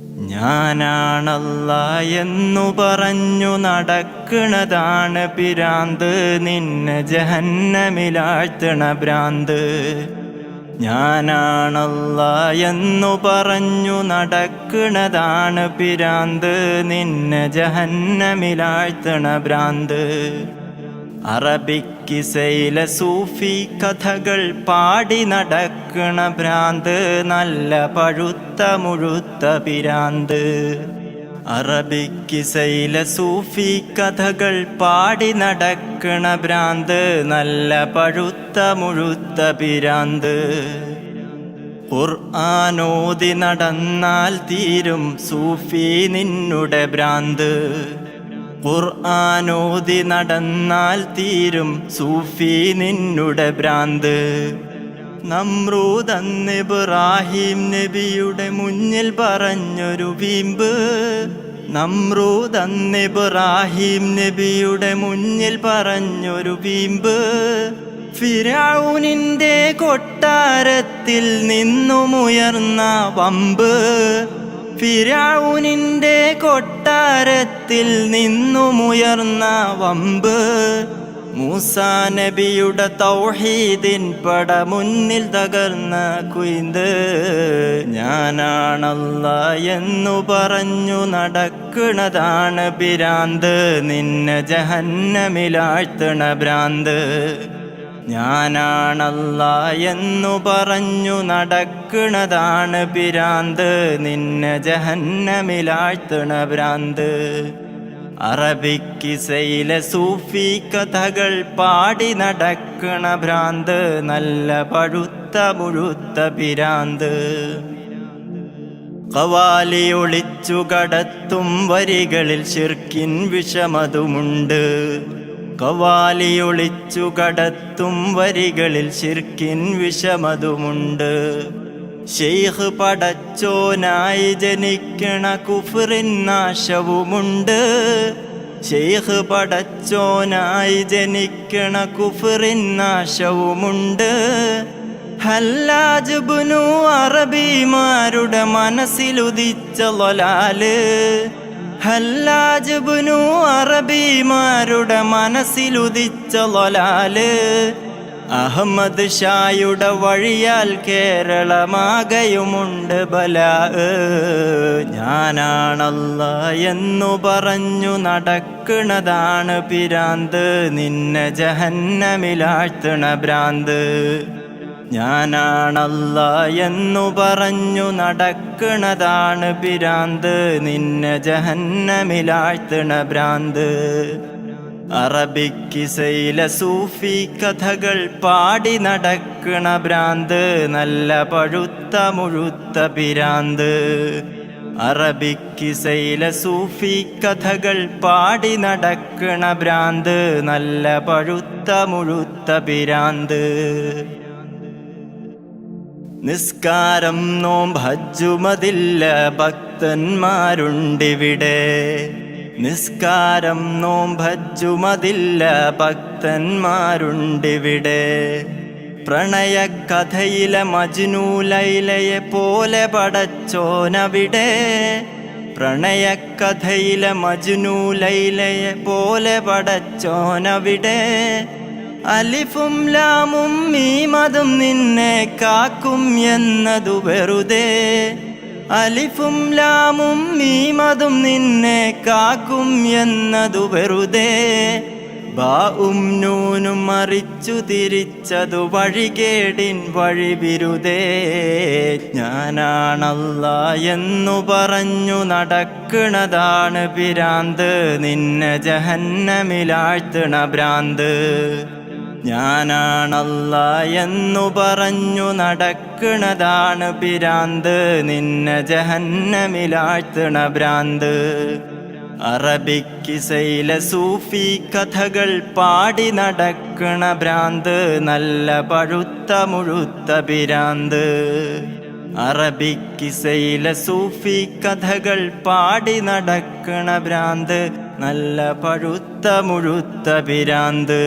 ഞാനാണല്ലാഹ് എന്നു പറഞ്ഞു നടക്കണതാണ് പിരാന്ത്, നിന്നെ ജഹന്നമിലാഴ്ത്തണ ഭ്രാന്ത്. ഞാനാണല്ലാഹ് എന്നു പറഞ്ഞു നടക്കണതാണ് പിരാന്ത്, നിന്നെ ജഹന്നമിലാഴ്ത്തണ ഭ്രാന്ത്. അറബിക്കിസയിലെ സൂഫി കഥകൾ പാടി നടക്കണ ഭ്രാന്ത്, നല്ല പഴുത്ത മുഴുത്ത പിരാന്ത്. അറബിക്കിസയിലെ സൂഫി കഥകൾ പാടി നടക്കണ ഭ്രാന്ത്, നല്ല പഴുത്ത മുഴുത്ത പിരാന്ത്. ഖുർആനോതി നടന്നാൽ തീരും സൂഫി നിന്നുടെ ഭ്രാന്ത്. ഖുർആനോതി നടന്നാൽ തീരും സൂഫി നിന്നുടെ ഭ്രാന്ത്. നമ്രൂദ് അന്ന് ഇബ്രാഹിം നബിയുടെ മുന്നിൽ പറഞ്ഞൊരു വീമ്പ്. നമ്രൂദ് അന്ന് ഇബ്രാഹിം നബിയുടെ മുന്നിൽ പറഞ്ഞൊരു വീമ്പ്. ഫിർഔനിന്റെ കൊട്ടാരത്തിൽ നിന്നുമുയർന്ന വമ്പ്. ഫിർഔനിന്റെ കൊട്ടാരത്തിൽ നിന്നുമുയർന്ന വമ്പ്. മൂസാ നബിയുടെ തൗഹീദിൻ പട മുന്നിൽ തകർന്ന കുയിന്ത്. ഞാനാണല്ലാഹ് എന്നു പറഞ്ഞു നടക്കണതാണ് പിരാന്ത്, നിന്നെ ജഹന്നമിലാഴ്ത്തണ ഭ്രാന്ത്. ഞാനാണല്ലാഹ് എന്നു പറഞ്ഞു നടക്കണതാണ് പിരാന്ത്, നിന്നെ ജഹന്നമിലാഴ്ത്തണ ഭ്രാന്ത്. അറബിക്കിസയിലെ സൂഫി കഥകൾ പാടി നടക്കണ ഭ്രാന്ത്, നല്ല പഴുത്ത മുഴുത്ത പിരാന്ത്. ഖവാലി ഒളിച്ചു കടത്തും വരികളിൽ ശിർക്കിൻ വിഷമതുമുണ്ട്. ഖവാലി ഒളിച്ചു കടത്തും വരികളിൽ ശിർക്കിൻ വിഷമതുമുണ്ട്. ശൈഖ് പടച്ചോനായി ജനിക്കണ കുഫ്റിൻ നാശവുമുണ്ട്. ശൈഖ് പടച്ചോനായി ജനിക്കണ കുഫ്റിൻ നാശവുമുണ്ട്. ഹല്ലാജ് ഇബ്നു അറബിമാരുടെ മനസ്സിലുദിച്ച ളലാല്. ഹല്ലാജ് ഇബ്നു അറബിമാരുടെ മനസ്സിലുദിച്ച ളലാല്. അഹമ്മദ് ഷായുടെ വഴിയാൽ കേരളമാകയുമുണ്ട് ബലാ. ഞാനാണല്ലാഹ് എന്നു പറഞ്ഞു നടക്കണതാണ് പിരാന്ത്, നിന്നെ ജഹന്നമിലാഴ്ത്തണ ഭ്രാന്ത്. ഞാനാണല്ലാഹ് എന്നു പറഞ്ഞു നടക്കണതാണ് പിരാന്ത്, നിന്നെ ജഹന്നമിലാഴ്ത്തണ ഭ്രാന്ത്. അറബിക്കിസയിലെ സൂഫി കഥകൾ പാടി നടക്കണ ഭ്രാന്ത്, നല്ല പഴുത്ത മുഴുത്ത പിരാന്ത്. അറബിക്കിസയിലെ സൂഫി കഥകൾ പാടി നടക്കണ ഭ്രാന്ത്, നല്ല പഴുത്ത മുഴുത്ത പിരാന്ത്. നിസ്കാരം നോമ്പ് ഹജ്ജുമതില്ല ഭക്തന്മാരുണ്ടിവിടെ. നിസ്കാരം നോമ്പ് ഹജ്ജുമതില്ല ഭക്തന്മാരുണ്ടിവിടെ. പ്രണയകഥയിലെ മജ്നൂ ലൈലയെ പോലെ പടച്ചോനവിടെ. പ്രണയകഥയിലെ മജ്നൂ ലൈലയെ പോലെ പടച്ചോനവിടെ. അലിഫും ലാമും മീമതും നിന്നെ കാക്കും എന്നതു വെറുതെ. അലിഫും ലാമും മീമതും നിന്നെ കാക്കും എന്നതു വെറുതെ. ബാഉം നൂനും മറിച്ചു തിരിച്ചതു വഴികേടിൻ വഴിവിരുതേ. ഞാനാണല്ലാഹ് എന്നു പറഞ്ഞു നടക്കണതാണ് പിരാന്ത്, നിന്നെ ജഹന്നമിലാഴ്ത്തണ ഭ്രാന്ത്. ഞാനാണല്ലാഹ് എന്നു പറഞ്ഞു നടക്കണതാണ് പിരാന്ത്, നിന്നെ ജഹന്നമിലാഴ്ത്തണ ഭ്രാന്ത്. അറബിക്കിസയിലെ സൂഫി കഥകൾ പാടി നടക്കണ ഭ്രാന്ത്, നല്ല പഴുത്ത മുഴുത്ത പിരാന്ത്. അറബിക്കിസയിലെ സൂഫി കഥകൾ പാടി നടക്കണ ഭ്രാന്ത്, നല്ല പഴുത്ത മുഴുത്ത പിരാന്ത്.